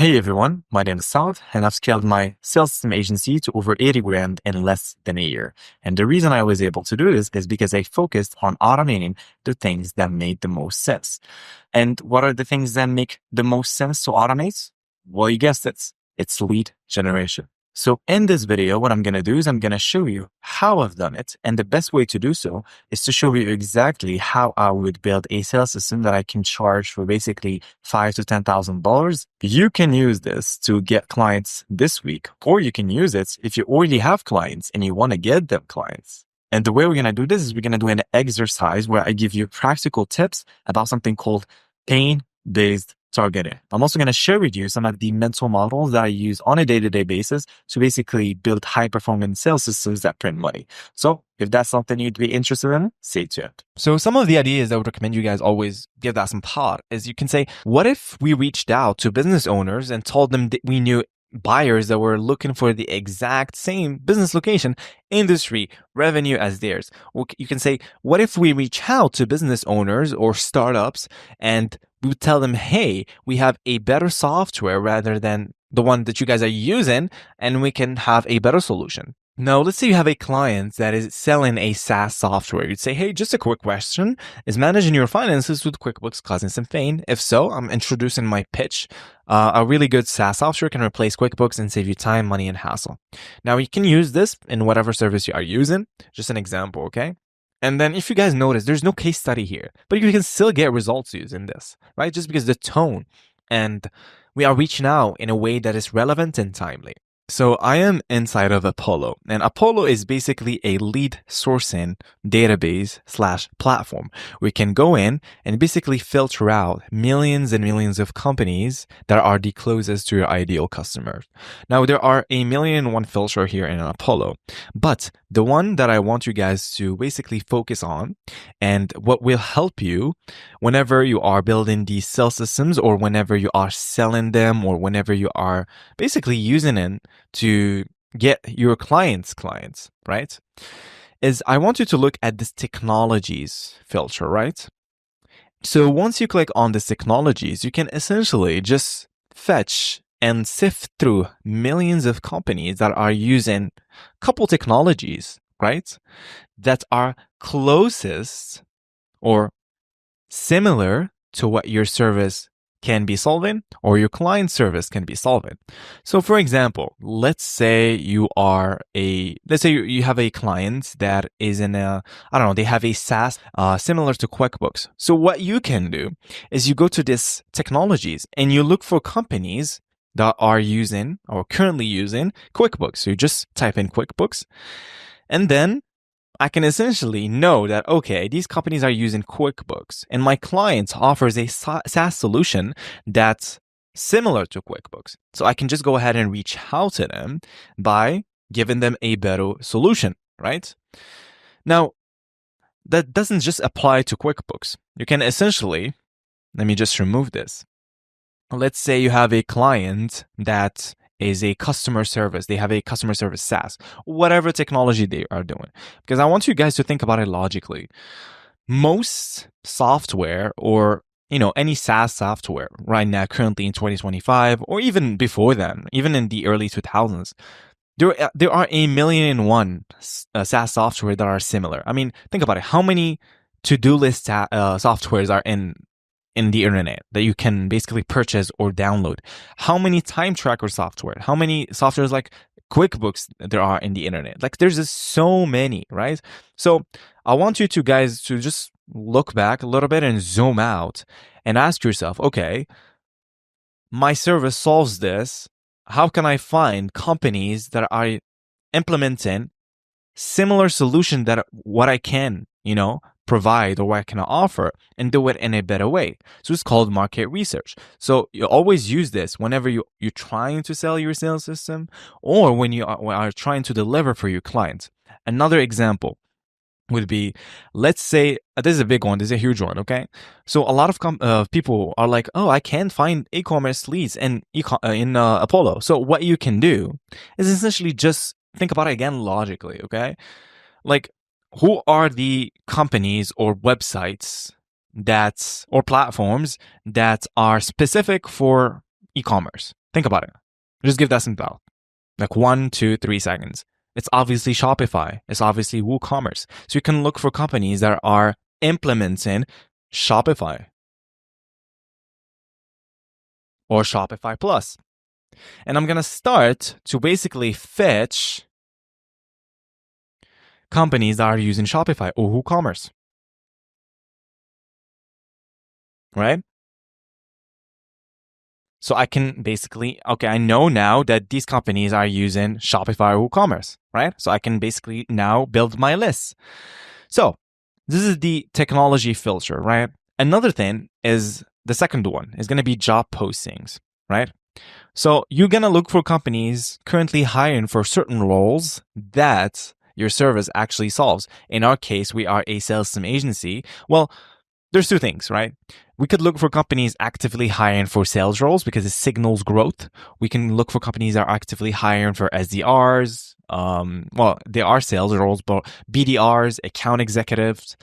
Hey everyone, my name is Saud and I've scaled my sales system agency to over 80 grand in less than a year. And the reason I was able to do this is because I focused on automating the things that made the most sense. And what are the things that make the most sense to automate? Well, you guessed it. It's lead generation. So in this video, what I'm going to do is I'm going to show you how I've done it. And the best way to do so is to show you exactly how I would build a sales system that I can charge for basically $5,000 to $10,000. You can use this to get clients this week, or you can use it if you already have clients and you want to get them clients. And the way we're going to do this is we're going to do an exercise where I give you practical tips about something called pain-based targeting. I'm also going to share with you some of the mental models that I use on a day-to-day basis to basically build high-performance sales systems that print money. So if that's something you'd be interested in, stay tuned. So some of the ideas I would recommend you guys always give that some thought is you can say, what if we reached out to business owners and told them that we knew buyers that were looking for the exact same business location, industry, revenue as theirs? Or you can say, what if we reach out to business owners or startups and we would tell them, hey, we have a better software rather than the one that you guys are using, and we can have a better solution. Now, let's say you have a client that is selling a SaaS software. You'd say, hey, just a quick question. Is managing your finances with QuickBooks causing some pain? If so, I'm introducing my pitch. A really good SaaS software can replace QuickBooks and save you time, money, and hassle. Now, you can use this in whatever service you are using. Just an example, okay? And then if you guys notice, there's no case study here, but you can still get results using this, right? Just because the tone and we are reaching out in a way that is relevant and timely. So I am inside of Apollo, and Apollo is basically a lead sourcing database / platform. We can go in and basically filter out millions and millions of companies that are the closest to your ideal customers. Now, there are a million and one filter here in Apollo, but the one that I want you guys to basically focus on and what will help you whenever you are building these sales systems or whenever you are selling them or whenever you are basically using it to get your clients, right? Is I want you to look at this technologies filter, right? So once you click on this technologies, you can essentially just fetch and sift through millions of companies that are using a couple technologies, right? That are closest or similar to what your service can be solving or your client service can be solving. So for example, let's say you have a client that is they have a SaaS similar to QuickBooks. So what you can do is you go to this technologies and you look for companies that are using or currently using QuickBooks. So you just type in QuickBooks and then I can essentially know that, okay, these companies are using QuickBooks and my client offers a SaaS solution that's similar to QuickBooks. So I can just go ahead and reach out to them by giving them a better solution, right? Now, that doesn't just apply to QuickBooks. You can essentially, let me just remove this. Let's say you have a client that is a customer service. They have a customer service SaaS, whatever technology they are doing. Because I want you guys to think about it logically. Most software or any SaaS software right now, currently in 2025, or even before then, even in the early 2000s, there are a million and one SaaS software that are similar. I mean, think about it. How many to-do list softwares are in the internet that you can basically purchase or download? How many time tracker software? How many softwares like QuickBooks there are in the internet? Like there's just so many, right? So I want you guys to just look back a little bit and zoom out and ask yourself, okay, my service solves this. How can I find companies that are implementing similar solution that what I can, provide or what I can offer and do it in a better way? So it's called market research. So you always use this whenever you're trying to sell your sales system or when you are trying to deliver for your clients. Another example would be, let's say, this is a big one, this is a huge one, okay? So a lot of people are like, oh, I can't find e-commerce leads in Apollo. So what you can do is essentially just think about it again logically, okay? Like, who are the companies or websites or platforms that are specific for e-commerce? Think about it. Just give that some thought. Like 1, 2, 3 seconds. It's obviously Shopify. It's obviously WooCommerce. So you can look for companies that are implementing Shopify or Shopify Plus. And I'm going to start to basically fetch companies that are using Shopify or WooCommerce. Right? So I can basically, okay, I know now that these companies are using Shopify or WooCommerce, right? So I can basically now build my list. So this is the technology filter, right? Another thing is the second one is going to be job postings, right? So you're going to look for companies currently hiring for certain roles that your service actually solves. In our case, we are a sales system agency. Well, there's two things, right? We could look for companies actively hiring for sales roles because it signals growth. We can look for companies that are actively hiring for SDRs. Well, they are sales roles, but BDRs, account executives,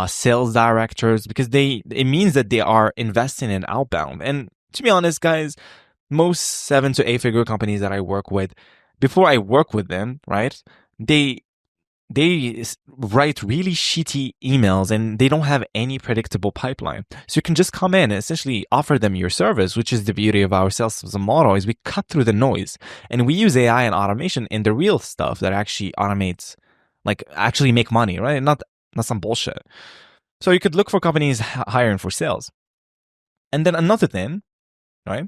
sales directors, because it means that they are investing in outbound. And to be honest, guys, most 7 to 8 figure companies that I work with, before I work with them, right? They write really shitty emails and they don't have any predictable pipeline. So you can just come in and essentially offer them your service, which is the beauty of our sales as a model, is we cut through the noise and we use AI and automation in the real stuff that actually automates, like actually make money, right? Not some bullshit. So you could look for companies hiring for sales. And then another thing, right?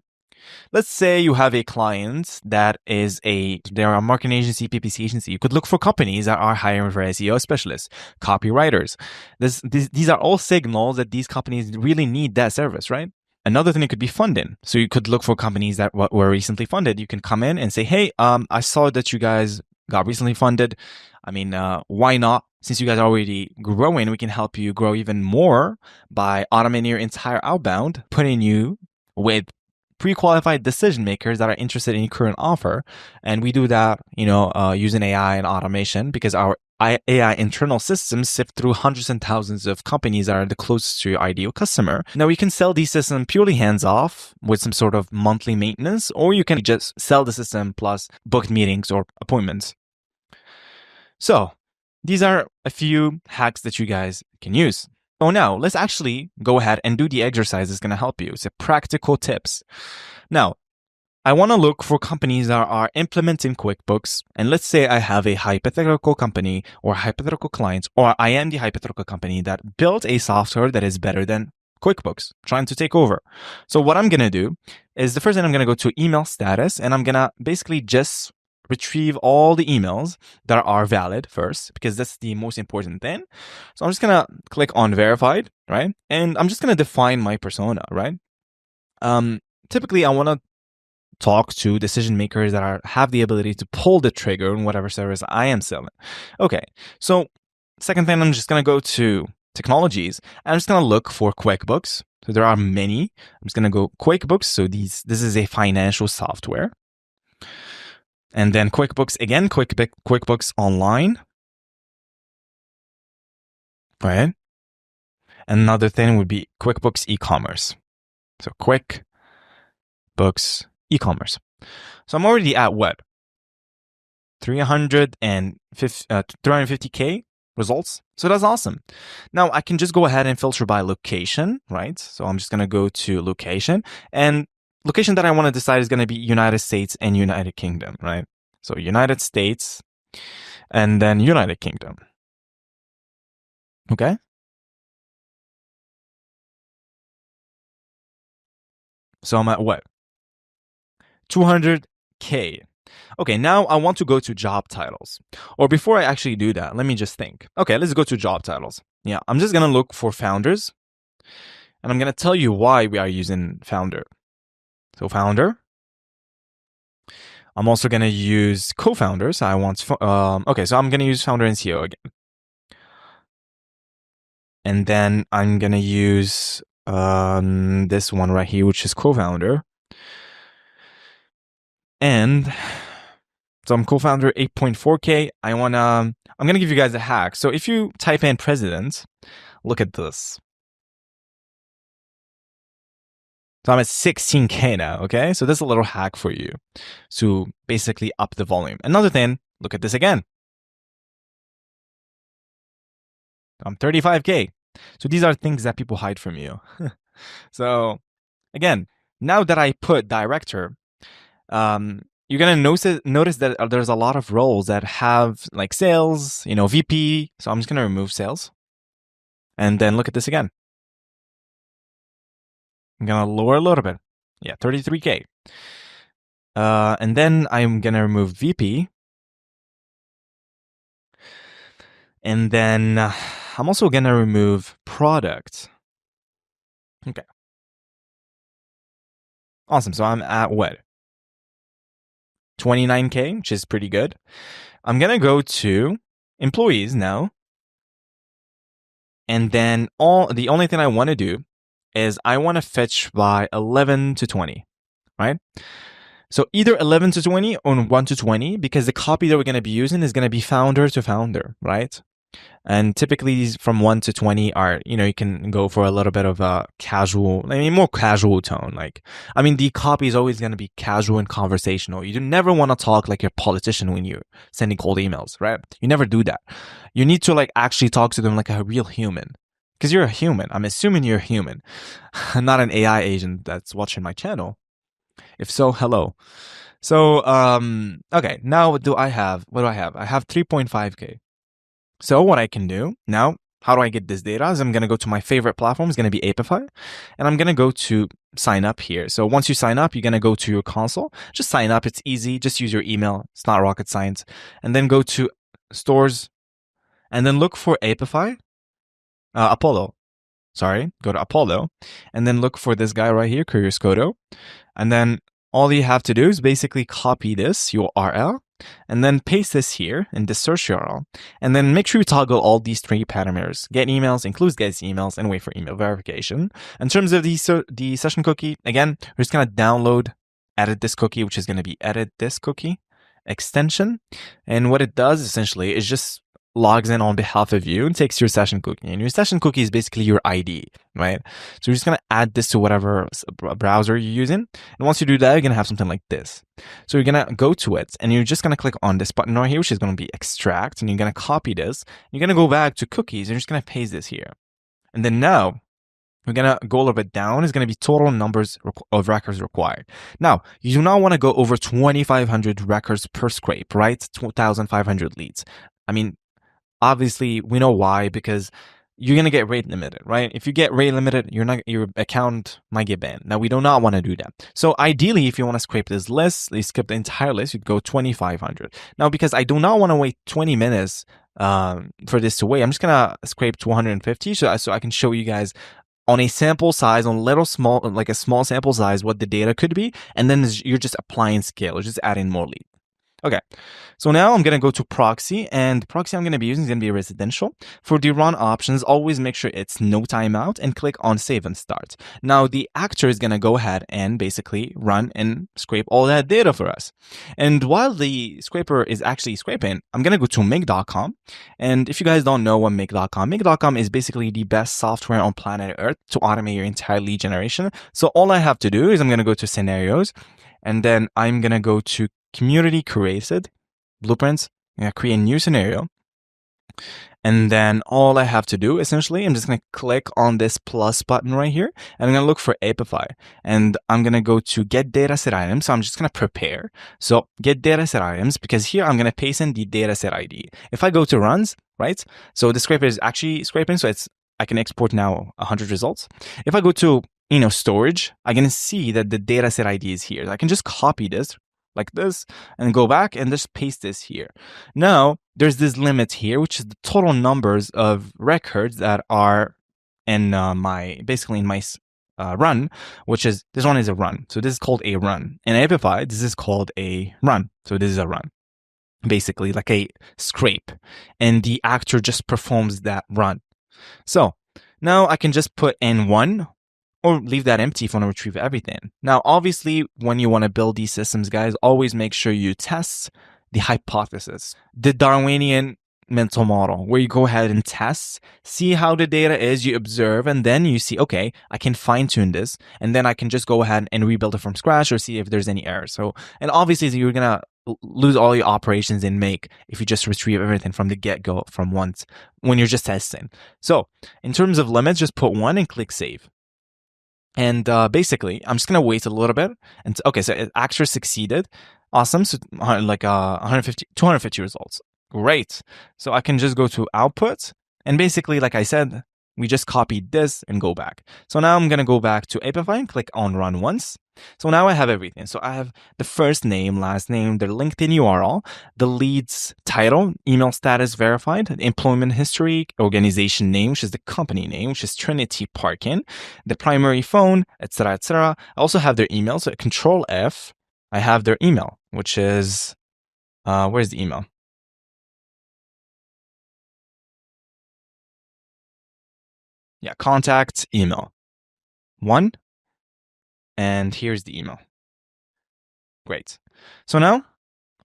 Let's say you have a client that they're a marketing agency, PPC agency. You could look for companies that are hiring for SEO specialists, copywriters. These are all signals that these companies really need that service, right? Another thing, it could be funding. So you could look for companies that were recently funded. You can come in and say, hey, I saw that you guys got recently funded. I mean, why not? Since you guys are already growing, we can help you grow even more by automating your entire outbound, putting you with pre-qualified decision makers that are interested in your current offer. And we do that, using AI and automation because our AI internal systems sift through hundreds and thousands of companies that are the closest to your ideal customer. Now, you can sell these systems purely hands-off with some sort of monthly maintenance, or you can just sell the system plus booked meetings or appointments. So these are a few hacks that you guys can use. So now let's actually go ahead and do the exercise that's going to help you. It's a practical tips. Now, I want to look for companies that are implementing QuickBooks. And let's say I have a hypothetical company or hypothetical clients, or I am the hypothetical company that built a software that is better than QuickBooks, trying to take over. So what I'm going to do is the first thing, I'm going to go to email status and I'm going to basically just retrieve all the emails that are valid first, because that's the most important thing. So I'm just going to click on verified, right? And I'm just going to define my persona, right? Typically I want to talk to decision makers that have the ability to pull the trigger on whatever service I am selling. Okay. So second thing, I'm just going to go to technologies and I'm just going to look for QuickBooks. So there are many. I'm just going to go QuickBooks. So this is a financial software. And then QuickBooks, again, QuickBooks Online, right? Another thing would be QuickBooks e-commerce. So QuickBooks e-commerce. So I'm already at what? 350K results. So that's awesome. Now I can just go ahead and filter by location, right? So I'm just going to go to location, and location that I want to decide is going to be United States and United Kingdom, right? So United States and then United Kingdom. Okay. So I'm at what? 200K. Okay, now I want to go to job titles. Or before I actually do that, let me just think. Okay, let's go to job titles. Yeah, I'm just going to look for founders. And I'm going to tell you why we are using founder. So founder. I'm also going to use co-founders. Okay, so I'm going to use founder and CEO again. And then I'm going to use this one right here, which is co-founder. And so I'm co-founder 8.4K. I'm going to give you guys a hack. So if you type in president, look at this. So I'm at 16K now, okay? So that's a little hack for you to basically up the volume. Another thing, look at this again. I'm 35K. So these are things that people hide from you. So again, now that I put director, you're gonna notice that there's a lot of roles that have like sales, VP. So I'm just gonna remove sales, and then look at this again. I'm gonna lower a little bit. Yeah, 33K. And then I'm gonna remove VP, and then I'm also gonna remove product. Okay. Awesome. So I'm at what? 29K, which is pretty good. I'm gonna go to employees now. And then the only thing I want to do is I want to fetch by 11 to 20, right? So either 11 to 20 or 1 to 20, because the copy that we're going to be using is going to be founder to founder, right? And typically from 1 to 20 are, you can go for a little bit of a more casual tone. The copy is always going to be casual and conversational. You never want to talk like you're a politician when you're sending cold emails, right? You never do that. You need to actually talk to them like a real human. Because you're a human. I'm assuming you're a human, not an AI agent that's watching my channel. If so, hello. So, okay, now what do I have? I have 3.5K. So what I can do now, how do I get this data? Is I'm going to go to my favorite platform. It's going to be Apify. And I'm going to go to sign up here. So once you sign up, you're going to go to your console. Just sign up. It's easy. Just use your email. It's not rocket science. And then go to stores and then look for Apify. Apollo. Sorry, go to Apollo. And then look for this guy right here, Curious Codo. And then all you have to do is basically copy this URL and then paste this here in the search URL. And then make sure you toggle all these 3 parameters. Get emails, includes gets emails, and wait for email verification. In terms of the session cookie, again, we're just going to download edit this cookie, which is going to be edit this cookie extension. And what it does essentially is just logs in on behalf of you and takes your session cookie. And your session cookie is basically your ID, right? So you're just going to add this to whatever browser you're using. And once you do that, you're going to have something like this. So you're going to go to it and you're just going to click on this button right here, which is going to be extract. And you're going to copy this. You're going to go back to cookies and you're just going to paste this here. And then now we're going to go a little bit down. It's going to be total numbers of records required. Now, you do not want to go over 2,500 records per scrape, right? 2,500 leads. Obviously, we know why, because you're going to get rate limited, right? If you get rate limited, your account might get banned. Now, we do not want to do that. So ideally, if you want to scrape this list, you skip the entire list, you'd go 2,500. Now, because I do not want to wait 20 minutes for this to wait, I'm just going to scrape 250 so I can show you guys on a sample size, on a small sample size, what the data could be. And then you're just applying scale, you're just adding more lead. Okay, so now I'm going to go to proxy, and the proxy I'm going to be using is going to be residential. For the run options, always make sure it's no timeout and click on save and start. Now the actor is going to go ahead and basically run and scrape all that data for us. And while the scraper is actually scraping, I'm going to go to make.com. And if you guys don't know what make.com is basically the best software on planet Earth to automate your entire lead generation. So all I have to do is I'm going to go to scenarios, and then I'm going to go to community created blueprints. I'm going to create a new scenario. And then all I have to do, essentially, I'm just going to click on this plus button right here. And I'm going to look for Apify. And I'm going to go to get dataset items. So I'm just going to prepare. So get dataset items, because here I'm going to paste in the dataset ID. If I go to runs, right? So the scraper is actually scraping. So I can export now 100 results. If I go to storage, I can see that the dataset ID is here. I can just copy this like this and go back and just paste this here. Now there's this limit here, which is the total numbers of records that are in my run, which is, this one is a run. So this is called a run. In Apify, this is called a run. So this is a run, basically like a scrape, and the actor just performs that run. So now I can just put N1 or leave that empty if you want to retrieve everything. Now, obviously, when you want to build these systems, guys, always make sure you test the hypothesis. The Darwinian mental model where you go ahead and test, see how the data is, you observe, and then you see, okay, I can fine tune this, and then I can just go ahead and rebuild it from scratch or see if there's any errors. So, and obviously you're gonna lose all your operations in make if you just retrieve everything from the get-go from once when you're just testing. So in terms of limits, just put 1 and click save. And basically, I'm just gonna wait a little bit. And okay, so it actually succeeded. Awesome. So like 150, 250 results. Great. So I can just go to output, and basically, like I said, we just copied this and go back. So now I'm gonna go back to Apify and click on run once. So now I have everything. So I have the first name, last name, their LinkedIn URL, the lead's title, email status verified, the employment history, organization name, which is the company name, which is Trinity Parking, the primary phone, etc., etc. I also have their email. So Control F, I have their email, which is where's the email? Yeah, contact email 1, and here's the email. Great. So now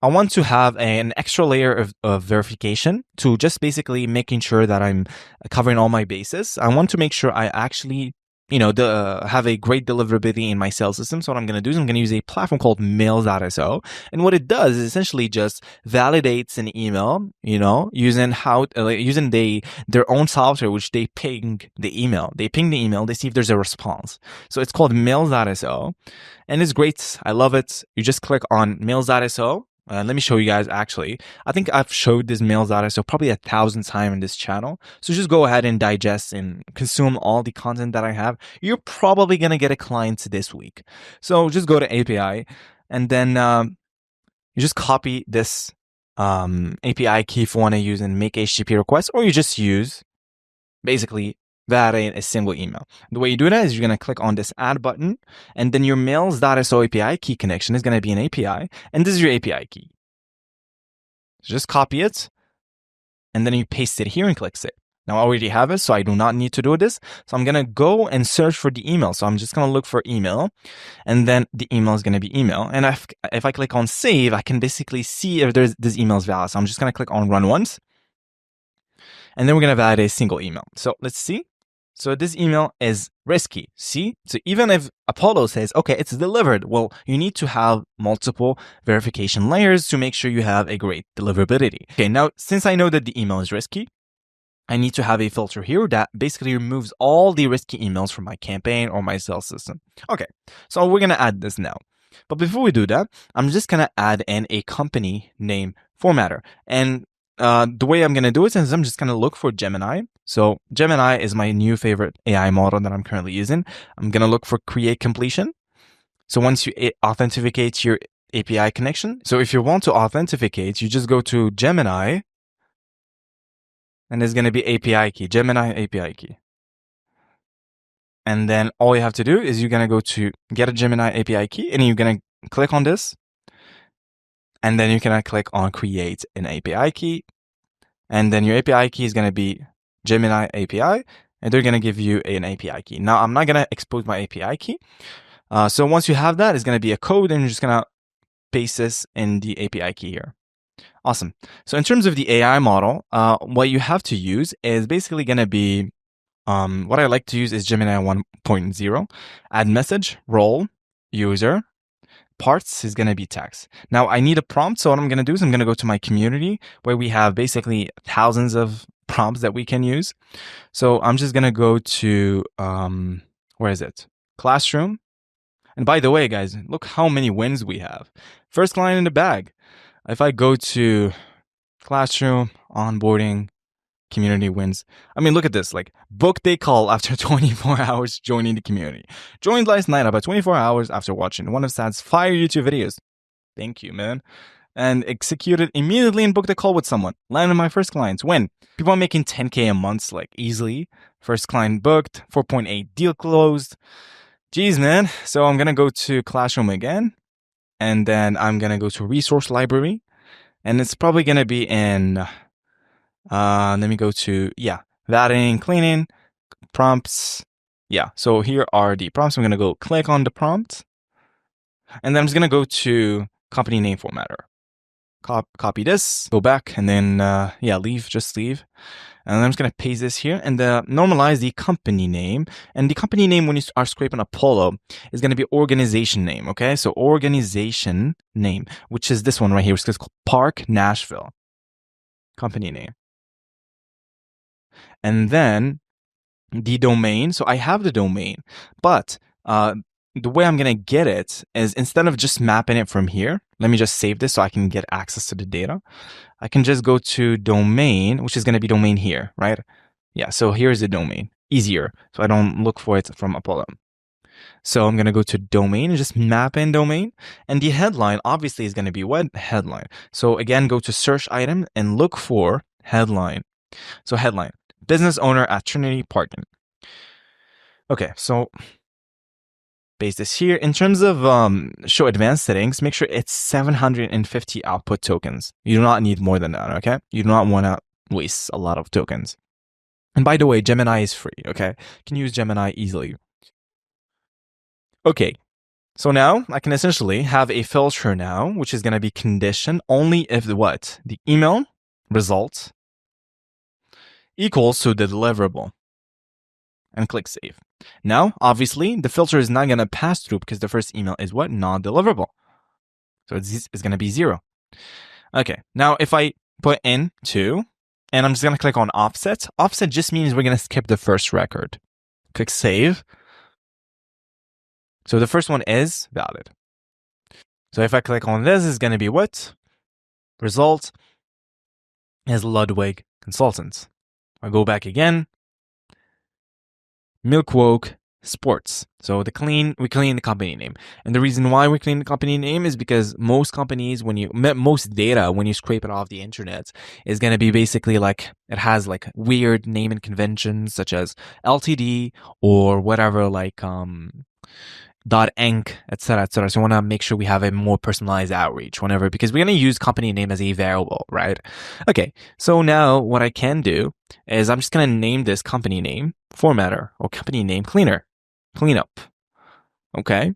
I want to have an extra layer of verification to just basically making sure that I'm covering all my bases. I want to make sure I actually, have a great deliverability in my sales system. So what I'm going to do is I'm going to use a platform called Mails.so. And what it does is essentially just validates an email, using their own software, which they ping the email. They ping the email, they see if there's a response. So it's called Mails.so. And it's great. I love it. You just click on Mails.so. Let me show you guys actually. I think I've showed this Mails.so probably 1,000 times in this channel. So just go ahead and digest and consume all the content that I have. You're probably going to get a client this week. So just go to API and then you just copy this API key if you want to use and make HTTP requests, or you just use basically that in a single email. The way you do that is you're going to click on this add button, and then your Mails.so API key connection is going to be an API, and this is your API key. So just copy it, and then you paste it here and click save. Now I already have it, so I do not need to do this. So I'm going to go and search for the email. So I'm just going to look for email, and then the email is going to be email. And if I click on save, I can basically see if this email is valid. So I'm just going to click on run once, and then we're going to validate a single email. So let's see. So this email is risky. See? So even if Apollo says, okay, it's delivered, well, you need to have multiple verification layers to make sure you have a great deliverability. Okay, now since I know that the email is risky, I need to have a filter here that basically removes all the risky emails from my campaign or my sales system. Okay, so we're going to add this now. But before we do that, I'm just going to add in a company name formatter. And the way I'm going to do it is I'm just going to look for Gemini. So Gemini is my new favorite AI model that I'm currently using. I'm going to look for create completion. So once you authenticate your API connection. So if you want to authenticate, you just go to Gemini, and there's going to be API key, Gemini API key. And then all you have to do is you're going to go to get a Gemini API key, and you're going to click on this. And then you can click on create an API key. And then your API key is going to be Gemini API, and they're going to give you an API key. Now, I'm not going to expose my API key. So once you have that, it's going to be a code, and you're just going to paste this in the API key here. Awesome. So in terms of the AI model, what you have to use is basically going to be, what I like to use is Gemini 1.0, add message, role, user, parts is going to be text. Now I need a prompt. So what I'm going to do is I'm going to go to my community where we have basically thousands of prompts that we can use. So I'm just going to go to, where is it? Classroom. And by the way, guys, look how many wins we have. First client in the bag. If I go to Classroom, onboarding, community wins. I mean, look at this, like booked a call after 24 hours joining the community. Joined last night about 24 hours after watching one of Sad's fire YouTube videos. Thank you, man. And executed immediately and booked a call with someone. Landed my first clients. Win. People are making 10K a month, like easily. First client booked, 4.8 deal closed. Jeez, man. So I'm going to go to Classroom again. And then I'm going to go to resource library. And it's probably going to be in, let me go to, validating, cleaning, prompts. Yeah, so here are the prompts. I'm going to go click on the prompt. And then I'm just going to go to company name formatter. copy this, go back, and then, leave, just leave. And I'm just going to paste this here and normalize the company name. And the company name, when you are scraping Apollo, is going to be organization name, okay? So organization name, which is this one right here, which is called Park Nashville. Company name. And then the domain. So I have the domain, but the way I'm going to get it is instead of just mapping it from here, let me just save this so I can get access to the data. I can just go to domain, which is going to be domain here, right? Yeah, so here's the domain. Easier, so I don't look for it from Apollo. So I'm going to go to domain and just map in domain. And the headline obviously is going to be what? Headline. So again, go to search item and look for headline. So headline, business owner at Trinity Parking. Okay, so paste this here. In terms of show advanced settings, make sure it's 750 output tokens. You do not need more than that, okay? You do not want to waste a lot of tokens. And by the way, Gemini is free, okay? You can use Gemini easily. Okay, so now I can essentially have a filter now, which is going to be conditioned only if what? The email result equals to the deliverable. And click save. Now, obviously, the filter is not going to pass through because the first email is what? Non-deliverable. So it's going to be 0. Okay, now if I put in 2, and I'm just going to click on offset. Offset just means we're going to skip the first record. Click save. So the first one is valid. So if I click on this, it's going to be what? Result is Ludwig Consultants. I go back again. Milkwoke Sports. So we clean the company name. And the reason why we clean the company name is because most companies, most data, when you scrape it off the internet, is going to be basically like, it has like weird naming conventions such as LTD or whatever, like, .inc, etc., etc. So we want to make sure we have a more personalized outreach whenever, because we're going to use company name as a variable, right? Okay, so now what I can do is I'm just going to name this company name formatter or company name cleanup. Okay.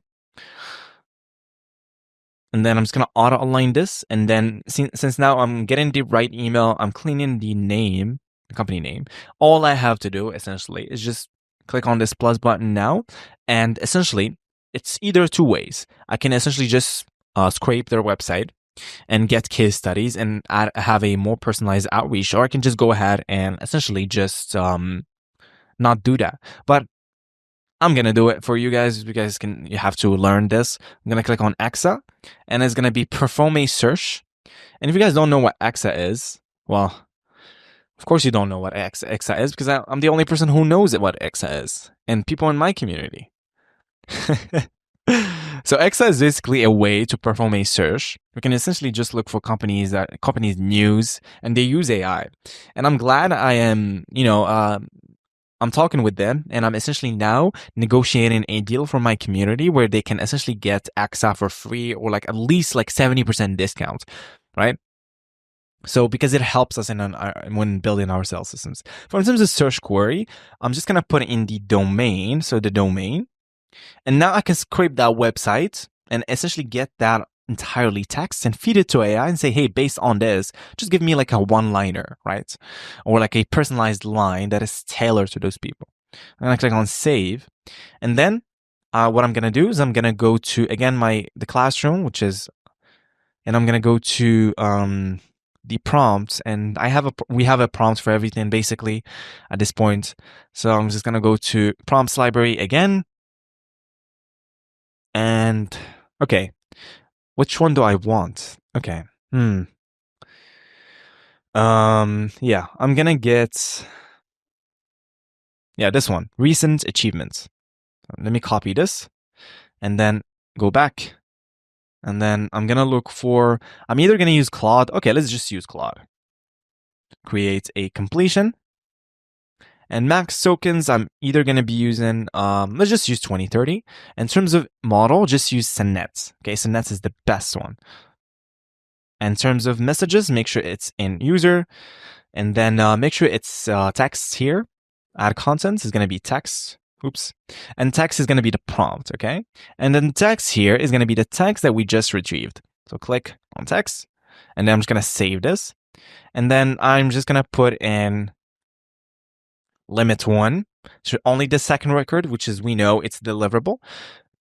And then I'm just going to auto align this. And then since now I'm getting the right email, I'm cleaning the name, the company name. All I have to do essentially is just click on this plus button now. And essentially, it's either two ways. I can essentially just scrape their website and get case studies and have a more personalized outreach, or I can just go ahead and essentially just not do that. But I'm going to do it for you guys. You have to learn this. I'm going to click on EXA, and it's going to be perform a search. And if you guys don't know what EXA is, well, of course you don't know what EXA is, because I'm the only person who knows what EXA is, and people in my community. So EXA is basically a way to perform a search. We can essentially just look for companies news, and they use AI. And I'm glad I am, I'm talking with them, and I'm essentially now negotiating a deal for my community where they can essentially get EXA for free, or like at least like 70% discount, right? So because it helps us when building our sales systems. For instance, of search query, I'm just gonna put in the domain, so the domain, and now I can scrape that website and essentially get that entirely text and feed it to AI and say, hey, based on this, just give me like a one-liner, right? Or like a personalized line that is tailored to those people. I'm gonna click on save. And then what I'm gonna do is I'm gonna go to, again, the classroom, and I'm gonna go to the prompts, and we have a prompt for everything basically at this point. So I'm just gonna go to prompts library again. And okay, which one do I want? Okay. Yeah, I'm gonna get, this one, recent achievements. Let me copy this and then go back. And then I'm gonna look for, I'm either gonna use Claude. Okay, let's just use Claude. Create a completion. And max tokens, I'm either going to be using, let's just use 2030. In terms of model, just use Sonnet. Okay, Sonnet is the best one. In terms of messages, make sure it's in user. And then make sure it's text here. Add contents is going to be text. Oops. And text is going to be the prompt, okay? And then text here is going to be the text that we just retrieved. So click on text. And then I'm just going to save this. And then I'm just going to put in limit 1. So only the second record, which is we know it's deliverable.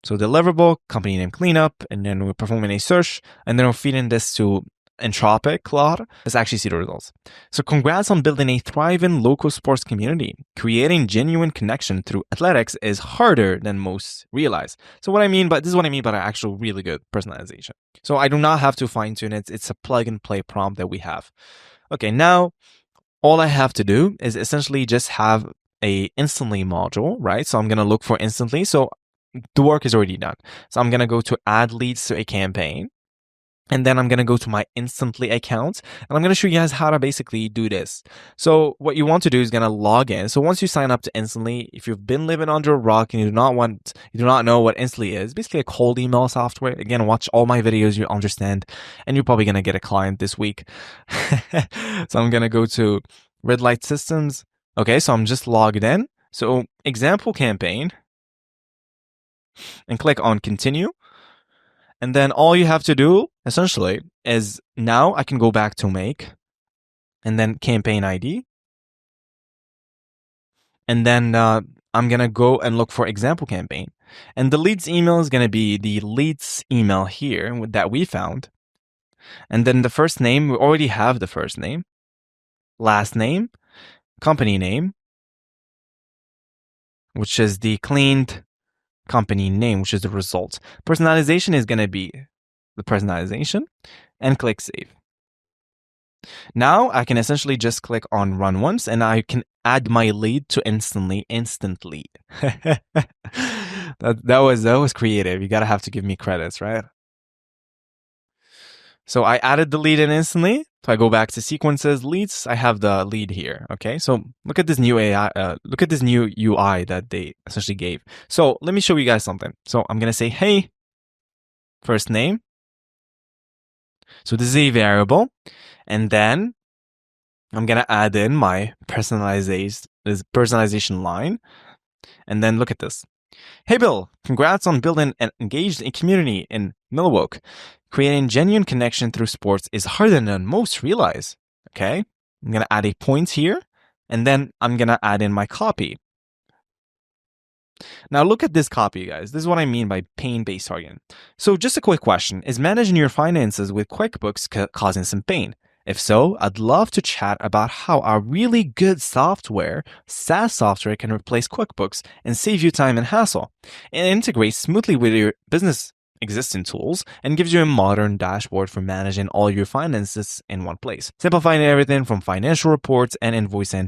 So deliverable, company name cleanup, and then we're performing a search, and then we're feeding this to Entropic Cloud. Let's actually see the results. So congrats on building a thriving local sports community. Creating genuine connection through athletics is harder than most realize. So this is what I mean by actual really good personalization. So I do not have to fine tune it. It's a plug and play prompt that we have. Okay, now all I have to do is essentially just have a instantly module, right? So I'm going to look for instantly. So the work is already done. So I'm going to go to add leads to a campaign. And then I'm going to go to my instantly account and I'm going to show you guys how to basically do this. So what you want to do is going to log in. So once you sign up to instantly, if you've been living under a rock and you do not know what instantly is, basically a cold email software. Again, watch all my videos, you understand, and you're probably going to get a client this week. So I'm going to go to Red Light Systems. Okay, so I'm just logged in. So example campaign and click on continue. And then all you have to do essentially is now I can go back to make and then campaign ID. And then I'm going to go and look for example campaign. And the leads email is going to be the leads email here that we found. And then the first name, we already have the first name, last name, company name, which is the cleaned company name, which is the result. Personalization is going to be the personalization and click save. Now I can essentially just click on run once and I can add my lead to instant lead. that was creative. You gotta have to give me credits, right? So I added the lead in instantly. So I go back to sequences, leads. I have the lead here. Okay. So look at this new AI, look at this new UI that they essentially gave. So let me show you guys something. So I'm going to say, hey, first name. So this is a variable. And then I'm going to add in my personalization line. And then look at this. Hey, Bill, congrats on building an engaged community in Milwaukee. Creating genuine connection through sports is harder than most realize. Okay, I'm going to add a point here, and then I'm going to add in my copy. Now look at this copy, guys. This is what I mean by pain-based targeting. So just a quick question. Is managing your finances with QuickBooks causing some pain? If so, I'd love to chat about how our really good software, SaaS software, can replace QuickBooks and save you time and hassle. It integrates smoothly with your business existing tools and gives you a modern dashboard for managing all your finances in one place, simplifying everything from financial reports and invoicing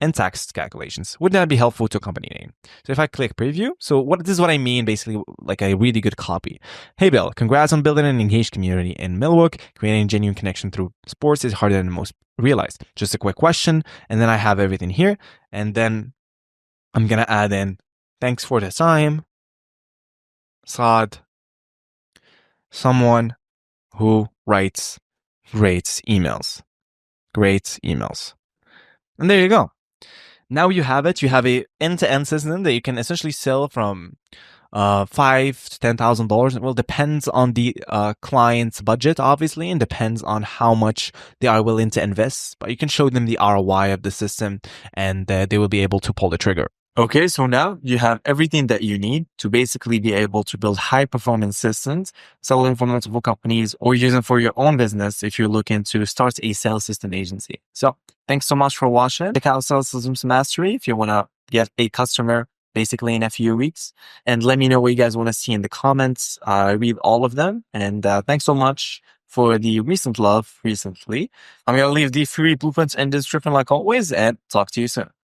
and tax calculations. Would that be helpful to a company name? So if I click preview, this is what I mean, basically like a really good copy. Hey Bill, congrats on building an engaged community in Milwaukee. Creating genuine connection through sports is harder than most realize. Just a quick question, and then I have everything here. And then I'm gonna add in, thanks for the time, Saad, someone who writes great emails. And there you go. Now you have it. You have a end-to-end system that you can essentially sell from $5,000 to $10,000. Well, depends on the client's budget, obviously, and depends on how much they are willing to invest. But you can show them the ROI of the system, and they will be able to pull the trigger. Okay, so now you have everything that you need to basically be able to build high-performance systems, sell them for multiple companies, or use them for your own business if you're looking to start a sales system agency. So thanks so much for watching. Check out Sales Systems Mastery if you want to get a customer basically in a few weeks. And let me know what you guys want to see in the comments. I read all of them. And thanks so much for the recently. I'm going to leave the free blueprints in the description like always, and talk to you soon.